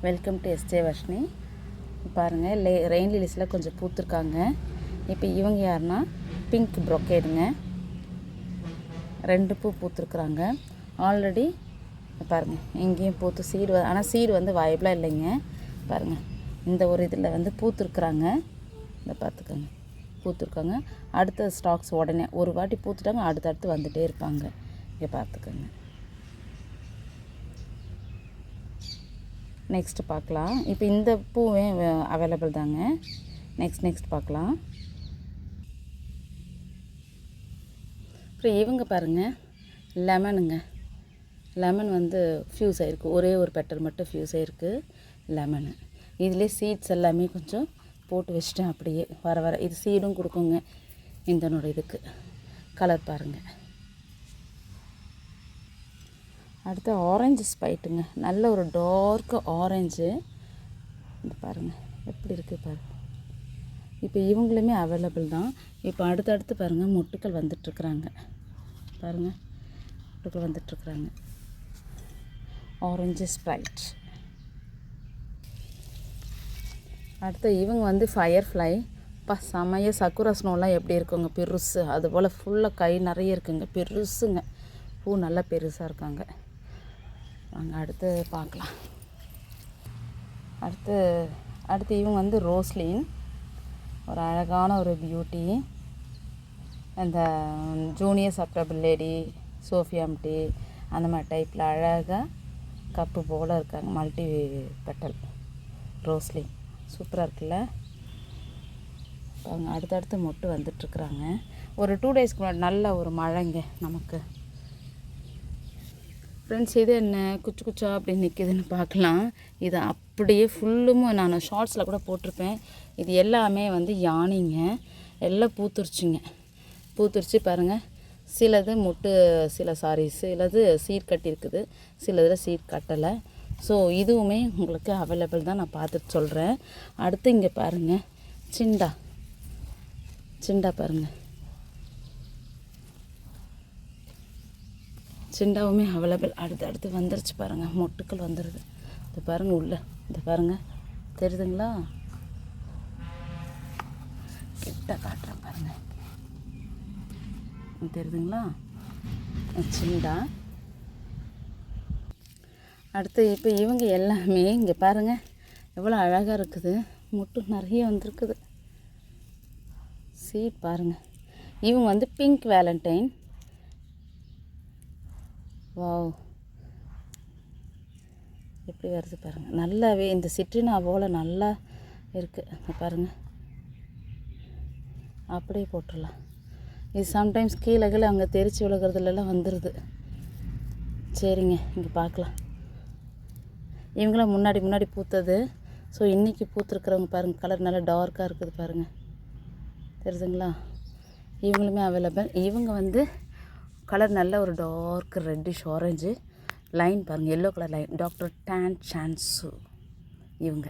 Welcome to SJ Varshini. பாருங்கள், rain லிலிஸில் கொஞ்சம் பூத்துருக்காங்க. இப்போ இவங்க யாருன்னா பிங்க் ப்ரொக்கேடுங்க. 2 பூ பூத்துருக்குறாங்க. ஆல்ரெடி பாருங்கள் எங்கேயும் பூத்து சீடு, ஆனால் சீடு வந்து வாய்ப்பெலாம் இல்லைங்க. பாருங்கள், இந்த ஒரு இதில் வந்து பூத்துருக்குறாங்க. இதை பார்த்துக்கோங்க, பூத்துருக்காங்க. அடுத்த ஸ்டாக்ஸ் உடனே ஒரு வாட்டி பூத்துட்டாங்க, அடுத்தடுத்து வந்துகிட்டே இருப்பாங்க. இங்கே பார்த்துக்கோங்க. நெக்ஸ்ட்டு பார்க்கலாம். இப்போ இந்த பூவே அவைலபிள் தாங்க. நெக்ஸ்ட் பார்க்கலாம். அப்புறம் இவங்க பாருங்கள், லெமனுங்க. லெமன் வந்து ஃப்யூஸ் ஆகிருக்கு, ஒரே ஒரு பெட்டல் மட்டும் ஃப்யூஸ் ஆகிருக்கு லெமனு. இதிலே சீட்ஸ் எல்லாமே கொஞ்சம் போட்டு வச்சுட்டேன். அப்படியே வர இது சீடும் கொடுக்குங்க. இதனோட இதுக்கு கலர் பாருங்கள். அடுத்து ஆரஞ்சு ஸ்பைட்டுங்க. நல்ல ஒரு டார்க்கு ஆரஞ்சு. இது பாருங்கள் எப்படி இருக்குது பாருங்கள். இப்போ இவங்களுமே அவைலபிள் தான். இப்போ அடுத்தடுத்து பாருங்கள் மொட்டுக்கள் வந்துட்டுருக்குறாங்க. பாருங்கள், மொட்டுக்கள் வந்துட்டுருக்குறாங்க. Orange Sprite. அடுத்து இவங்க வந்து ஃபயர் ஃப்ளை. செமைய சக்குரா ஸ்னோலாம் எப்படி இருக்குங்க, பெருசு. அதுபோல் ஃபுல்லாக கை நிறைய இருக்குங்க, பெருசுங்க. பூ நல்லா பெருசாக இருக்காங்க. வாங்க அடுத்து பார்க்கலாம். அடுத்து இவங்க வந்து ரோஸ்லின். ஒரு அழகான ஒரு பியூட்டி. அந்த ஜூனியர் சப்ரபிள் லேடி, சோஃபியாம்டி அந்த மாதிரி டைப்பில் அழகாக கப்பு போல் இருக்காங்க. மல்டி பெட்டல் ரோஸ்லின் சூப்பராக இருக்குல்ல. அவங்க அடுத்தடுத்து மொட்டு வந்துட்டுருக்குறாங்க. ஒரு 2 டேஸ்க்கு முன்னாடி நல்ல ஒரு மழைங்க நமக்கு. ஃப்ரெண்ட்ஸ், இது என்ன குச்சி குச்சா அப்படி நிற்கிதுன்னு பார்க்கலாம். இது அப்படியே ஃபுல்லும் நான் ஷார்ட்ஸில் கூட போட்டிருப்பேன். இது எல்லாமே வந்து யானைங்க. எல்லாம் பூத்துருச்சு பாருங்கள். சிலது சிலது சீட் கட்டியிருக்குது, சிலதில் சீட் கட்டலை. ஸோ இதுவுமே உங்களுக்கு அவைலபிள் தான், நான் பார்த்துட்டு சொல்கிறேன். அடுத்து இங்கே பாருங்கள், சிண்டா பாருங்கள். சிண்டாவுமே அவைலபிள். அடுத்து வந்துருச்சு பாருங்கள், மொட்டுக்கள் வந்துடுது. இது பாருங்கள் உள்ள, இது பாருங்கள் தெரியுதுங்களா? கிட்ட காட்டுறேன் பாருங்கள், தெரியுதுங்களா? சிண்டா. அடுத்து இப்போ இவங்க எல்லாமே இங்கே பாருங்கள் எவ்வளோ அழகாக இருக்குது. மொட்டு நிறைய வந்திருக்குது. சீட் பாருங்கள். இவங்க வந்து பிங்க் வேலண்டைன். வாவ், எப்படி வருது பாருங்கள். நல்லாவே இந்த சிட்ரினா போல் நல்லா இருக்குது பாருங்கள். அப்படியே போட்டுடலாம். இது சம்டைம்ஸ் கீழே அங்கே தெரிச்சு விழுகிறதுலாம் வந்துடுது. சரிங்க, இங்கே பார்க்கலாம். இவங்களாம் முன்னாடி பூத்தது. ஸோ இன்றைக்கி பூத்துருக்குறவங்க பாருங்கள், கலர் நல்லா டார்க்காக இருக்குது பாருங்கள், தெரியுதுங்களா? இவங்களுமே அவைலபிள். இவங்க வந்து கலர் நல்ல ஒரு டார்க் ரெட்டிஷ் ஆரஞ்சு லைன் பாருங்கள், எல்லோ கலர் லைன். டாக்டர் டான் சான்சு இவங்க.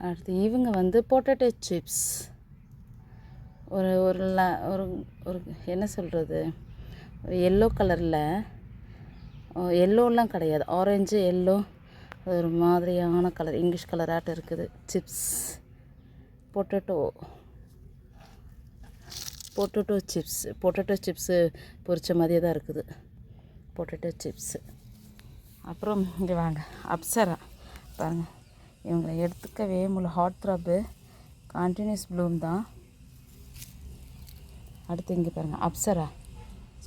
அடுத்து இவங்க வந்து பொட்டேட்டோ சிப்ஸ். ஒரு ஒரு என்ன சொல்கிறது, ஒரு எல்லோ கலரில், எல்லோலாம் கிடையாது, ஆரஞ்சு எல்லோ, ஒரு மாதிரியான கலர், இங்கிலீஷ் கலராட்டம் இருக்குது. சிப்ஸ், பொட்டேட்டோ சிப்ஸு பொரிச்ச மாதிரியே தான் இருக்குது பொட்டேட்டோ சிப்ஸு. அப்புறம் இங்கே வாங்க, அப்சரா பாருங்கள். இவங்களை எடுத்துக்கவே முடியல. ஹாட் த்ராப்பு, கண்டினியூஸ் ப்ளூம் தான். அடுத்து இங்கே பாருங்கள், அப்சரா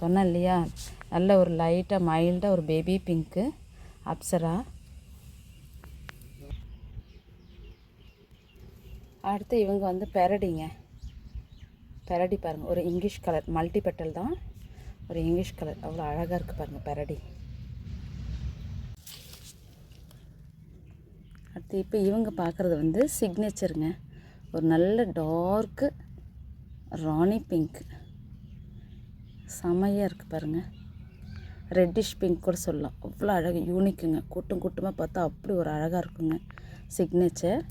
சொன்னேன் இல்லையா, நல்ல ஒரு லைட்டாக மைல்டாக ஒரு பேபி பிங்க்கு அப்சரா. அடுத்து இவங்க வந்து பெரடி பாருங்கள். ஒரு இங்கிலீஷ் கலர், மல்டி பெட்டல் தான், ஒரு இங்கிலீஷ் கலர். அவ்வளோ அழகாக இருக்குது பாருங்கள் பெரடி. அடுத்து இப்போ இவங்க பார்க்குறது வந்து சிக்னேச்சருங்க. ஒரு நல்ல டார்க்கு ராணி பிங்க், செமையாக இருக்குது பாருங்கள். ரெட்டிஷ் பிங்க் கூட சொல்லலாம். அவ்வளோ அழகு, யூனிக்குங்க. கூட்டமாக பார்த்தா அப்படி ஒரு அழகாக இருக்குங்க சிக்னேச்சர்.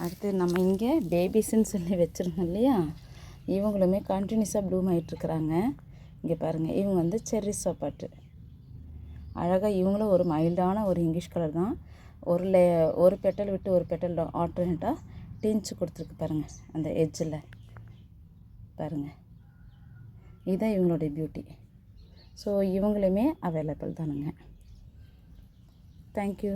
அடுத்து நம்ம இங்கே பேபிஸ்ன்னு சொல்லி வச்சுருந்தோம் இல்லையா, இவங்களுமே கண்டினியூஸாக ப்ளூம் ஆகிட்டுருக்குறாங்க. இங்கே பாருங்கள், இவங்க வந்து செர்ரி சோப்பாட்டு. அழகாக இவங்களும் ஒரு மைல்டான ஒரு இங்கிலீஷ் கலர் தான். ஒரு பெட்டல் விட்டு ஒரு பெட்டல் ஆல்டர்னேட்டாக டின்ச்சு கொடுத்துருக்கு பாருங்கள், அந்த எட்ஜில் பாருங்கள். இதுதான் இவங்களுடைய பியூட்டி. ஸோ இவங்களுமே அவைலபிள் தானுங்க. தேங்க்யூ.